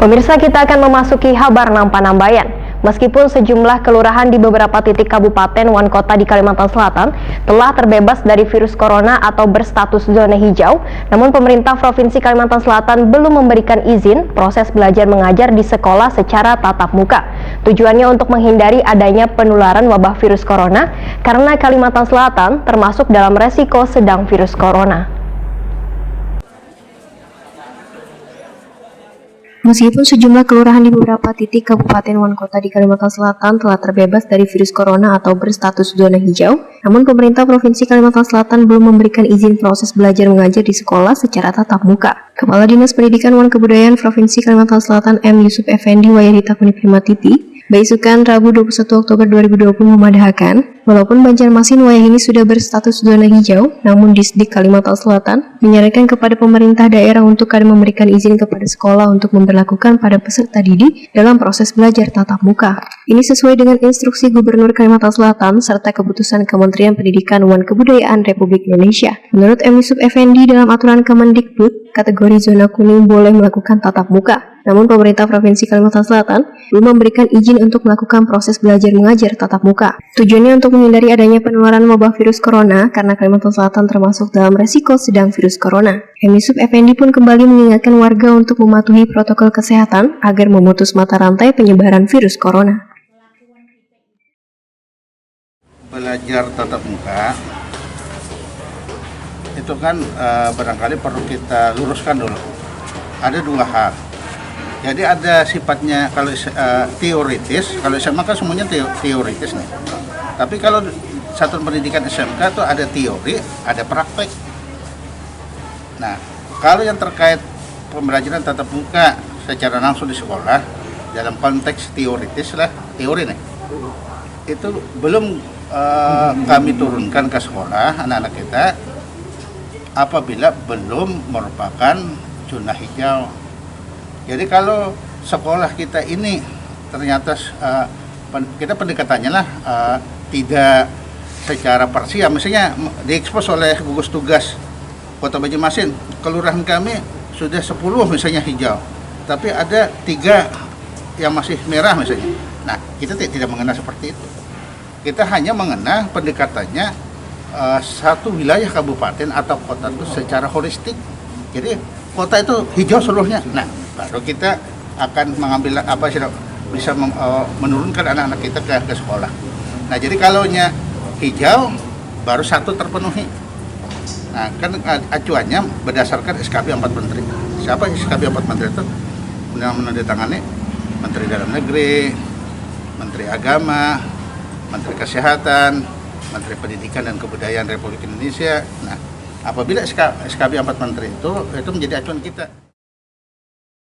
Pemirsa, kita akan memasuki Habarnam Panambayan. Meskipun sejumlah kelurahan di beberapa titik kabupaten wan kota di Kalimantan Selatan telah terbebas dari virus corona atau berstatus zona hijau, namun pemerintah Provinsi Kalimantan Selatan belum memberikan izin proses belajar mengajar di sekolah secara tatap muka. Tujuannya untuk menghindari adanya penularan wabah virus corona karena Kalimantan Selatan termasuk dalam resiko sedang virus corona. Meskipun sejumlah kelurahan di beberapa titik kabupaten wan kota di Kalimantan Selatan telah terbebas dari virus corona atau berstatus zona hijau, namun pemerintah Provinsi Kalimantan Selatan belum memberikan izin proses belajar mengajar di sekolah secara tatap muka. Kepala Dinas Pendidikan dan Kebudayaan Provinsi Kalimantan Selatan M. Yusuf Effendi Wayadita Kuniprimatipi Baisukan Rabu 21 Oktober 2020 memadahakan, walaupun Banjarmasin Wayahini sudah berstatus zona hijau, namun Disdik Kalimantan Selatan menyarankan kepada pemerintah daerah untuk memberikan izin kepada sekolah untuk memberlakukan pada peserta didik dalam proses belajar tatap muka. Ini sesuai dengan instruksi Gubernur Kalimantan Selatan serta keputusan Kementerian Pendidikan dan Kebudayaan Republik Indonesia. Menurut M. Yusuf Effendi, dalam aturan Kemendikbud, kategori zona kuning boleh melakukan tatap muka. Namun pemerintah Provinsi Kalimantan Selatan belum memberikan izin untuk melakukan proses belajar mengajar tatap muka. Tujuannya untuk menghindari adanya penularan wabah virus corona karena Kalimantan Selatan termasuk dalam resiko sedang virus corona. M. Yusuf Effendi pun kembali mengingatkan warga untuk mematuhi protokol kesehatan agar memutus mata rantai penyebaran virus corona. Belajar tatap muka itu kan barangkali perlu kita luruskan dulu. Ada dua hal. Jadi ada sifatnya kalau teoritis, kalau SMA kan semuanya teoritis nih. Tapi kalau satuan pendidikan SMK itu ada teori, ada praktek. Nah, kalau yang terkait pembelajaran tatap muka secara langsung di sekolah dalam konteks teoritis lah, teori nih, itu belum kami turunkan ke sekolah anak-anak kita apabila belum merupakan zona hijau. Jadi kalau sekolah kita ini ternyata kita pendekatannya lah tidak secara parsial, misalnya diekspos oleh gugus tugas Kota Banjarmasin, kelurahan kami sudah 10 misalnya hijau, tapi ada 3 yang masih merah misalnya. Nah, kita tidak mengenal seperti itu. Kita hanya mengenal pendekatannya satu wilayah kabupaten atau kota itu secara holistik. Jadi kota itu hijau seluruhnya. Nah, baru kita akan mengambil bisa menurunkan anak-anak kita ke sekolah. Nah, jadi kalau hijau baru 1 terpenuhi. Nah, kan acuannya berdasarkan SKB 4 Menteri. Siapa SKB 4 Menteri itu? Menandatangani Menteri Dalam Negeri, Menteri Agama, Menteri Kesehatan, Menteri Pendidikan dan Kebudayaan Republik Indonesia. Nah, apabila SKB 4 Menteri itu menjadi acuan kita.